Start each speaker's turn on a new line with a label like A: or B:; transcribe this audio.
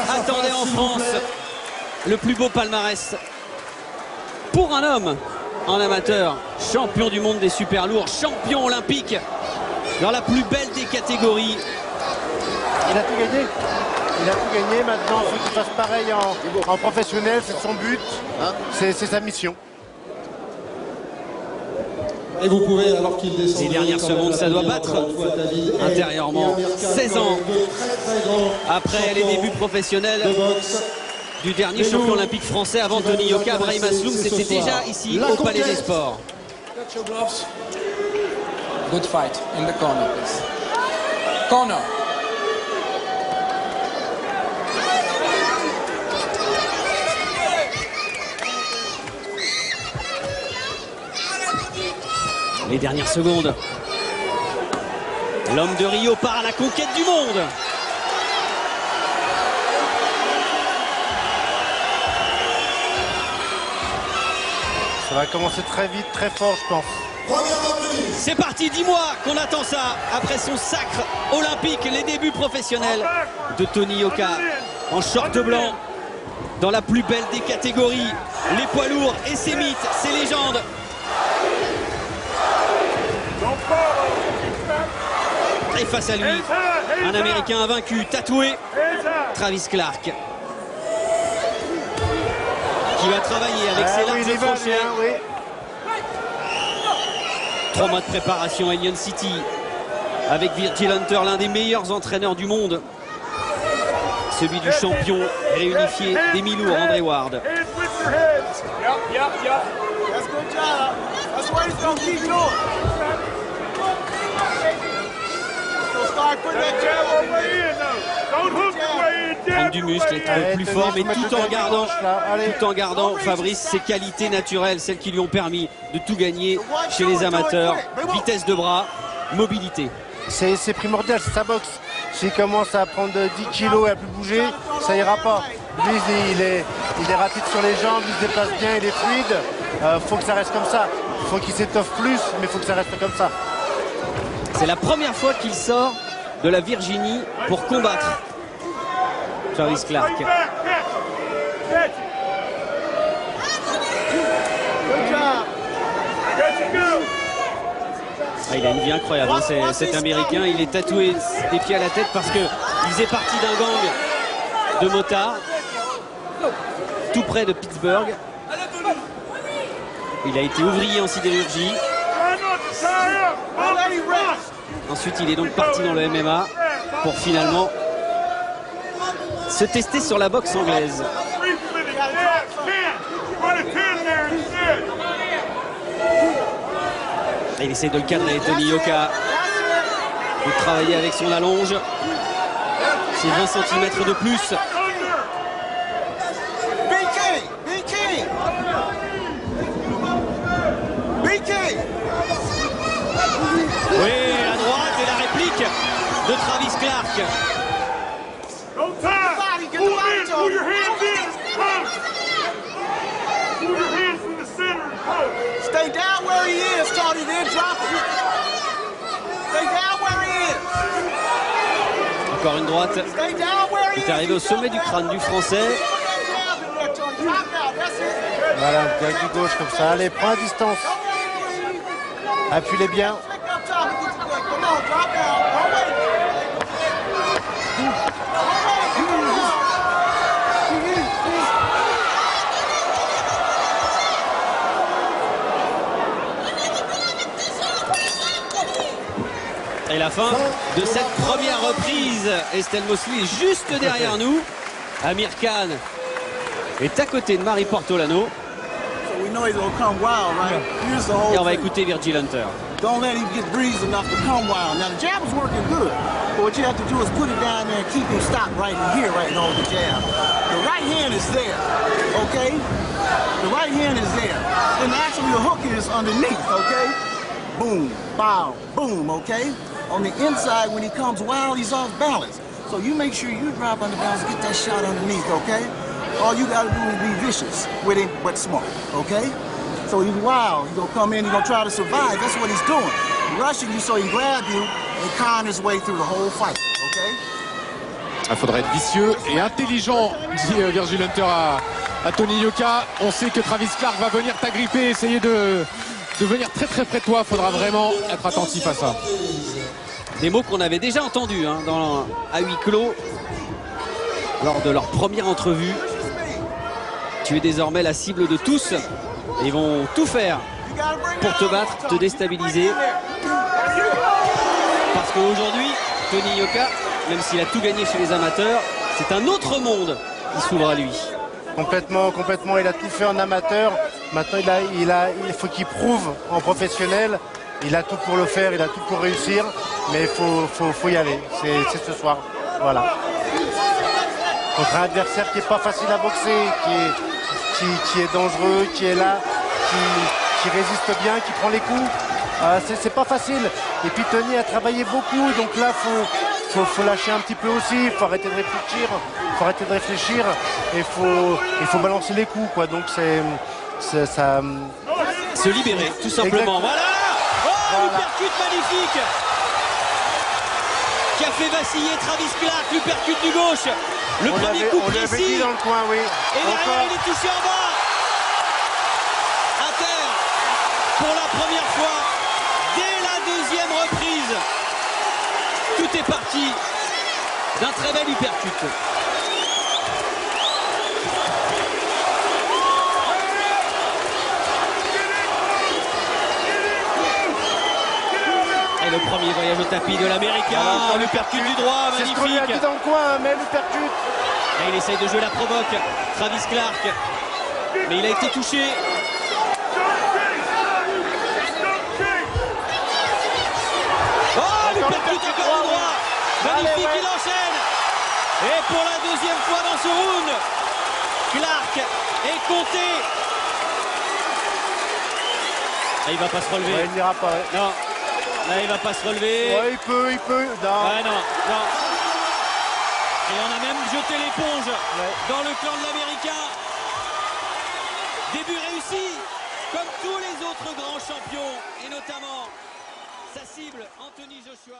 A: attendait en France le plus beau palmarès pour un homme en amateur, champion du monde des super lourds, champion olympique dans la plus belle des catégories.
B: Il a tout gagné. Il a tout gagné. Maintenant, il faut qu'il fasse pareil en professionnel. C'est son but. C'est sa mission.
C: Et vous pouvez, alors qu'il descend.
A: Les dernières secondes, ça doit battre intérieurement. 16 ans après les débuts professionnels du dernier champion olympique français avant Tony Yoka, Brahim Asloum, c'était déjà ici au Palais des Sports.
D: Good fight in the corner, please. Corner.
A: Les dernières secondes. L'homme de Rio part à la conquête du monde.
B: Ça va commencer très vite, très fort, je pense.
A: C'est parti, 10 mois qu'on attend ça après son sacre olympique, les débuts professionnels de Tony Yoka en short blanc dans la plus belle des catégories, les poids lourds et ses mythes, ses légendes. Et face à lui, un Américain invaincu, tatoué, Travis Clark, qui va travailler avec ses larges crochets. 3 mois de préparation à Union City avec Virgil Hunter, l'un des meilleurs entraîneurs du monde, celui du champion réunifié des mi-lourds, André Ward. Prendre du muscle, être plus fort, mais tout en gardant Fabrice ses qualités naturelles, celles qui lui ont permis de tout gagner chez les amateurs. Vitesse de bras, mobilité.
B: C'est primordial, c'est sa boxe. S'il commence à prendre 10 kilos et à plus bouger, ça ira pas. Lui, il est rapide sur les jambes, il se déplace bien, il est fluide. Faut que ça reste comme ça. Faut qu'il s'étoffe plus, mais faut que ça reste comme ça.
A: C'est la première fois qu'il sort de la Virginie pour combattre Travis Clark. Ah, il a une vie incroyable, hein, cet Américain. Il est tatoué des pieds à la tête parce qu'il faisait partie d'un gang de motards tout près de Pittsburgh. Il a été ouvrier en sidérurgie. Ensuite, il est donc parti dans le MMA pour finalement se tester sur la boxe anglaise. Et il essaie de le cadrer, Tony Yoka, de travailler avec son allonge. C'est 20 cm de plus. Oui, la droite et la réplique de Travis Clark.
E: Stay down where he is, Tony, then drop it. Stay down where he is.
A: Encore une droite qui est arrivée au sommet du crâne du Français.
B: Voilà, direct du gauche comme ça. Allez, prends la distance. Appuie-les bien.
A: Et la fin de cette première reprise. Estelle Mosley est juste derrière nous. Amir Khan est à côté de Marie Portolano. Et on va écouter Virgil Hunter.
E: Don't let him get breeze enough to come wild. Now the jab is working good, but what you have to do is put it down there and keep him stopped right in here, right on the jab. The right hand is there, okay? The right hand is there. And actually the hook is underneath, okay? Boom, bow, boom, okay? On the inside, when he comes wild, he's off balance. So you make sure you drop under balance and get that shot underneath, okay? All you gotta do is be vicious with him, but smart, okay? So he's wild, he's gonna come in, he's gonna try to survive. That's what he's doing. Rushing you so he can grab you and con his way through the whole fight, okay?
F: Il faudra être vicieux et intelligent, dit Virgil Hunter à Tony Yoka. On sait que Travis Clark va venir t'agripper, essayer de venir très très près de toi. Il faudra vraiment être attentif à ça.
A: Des mots qu'on avait déjà entendus à huis clos lors de leur première entrevue. Tu es désormais la cible de tous. Ils vont tout faire pour te battre, te déstabiliser. Parce qu'aujourd'hui, Tony Yoka, même s'il a tout gagné chez les amateurs, c'est un autre monde qui s'ouvre à lui.
B: Complètement, il a tout fait en amateur. Maintenant, il faut qu'il prouve en professionnel. Il a tout pour le faire, il a tout pour réussir. Mais il faut y aller. C'est ce soir. Voilà. Contre un adversaire qui n'est pas facile à boxer, qui est dangereux, qui est là, qui résiste bien, qui prend les coups. C'est pas facile. Et puis Tony a travaillé beaucoup, donc là faut lâcher un petit peu aussi, il faut arrêter de réfléchir, et il faut balancer les coups, quoi. Donc ça.
A: Se libérer, tout simplement.
B: Exactement.
A: Voilà. Oh, l'uppercut magnifique qui a fait vaciller Travis Clark, l'uppercut du gauche. Le premier coup précis.
B: Dans le coin, oui.
A: Et derrière, il est touché en bas. À terre, pour la première fois, dès la deuxième reprise. Tout est parti d'un très bel uppercut. Et le premier voyage au tapis de l'Américain, l'uppercut du droit,
B: C'est ce qu'on lui a
A: magnifique.
B: dit dans le coin, mais l'uppercut.
A: Et il essaye de jouer la provoque, Travis Clark. Mais il a été touché. Oh, l'uppercut encore du droit. Magnifique, il enchaîne. Et pour la deuxième fois dans ce round, Clark est compté. Et il va pas se relever.
B: Ouais, il n'ira pas. Ouais.
A: Non, là il va pas se relever.
B: Ouais, il peut. Non.
A: Ouais, non. Et on a même jeté l'éponge dans le clan de l'Américain. Début réussi, comme tous les autres grands champions, et notamment sa cible, Anthony Joshua.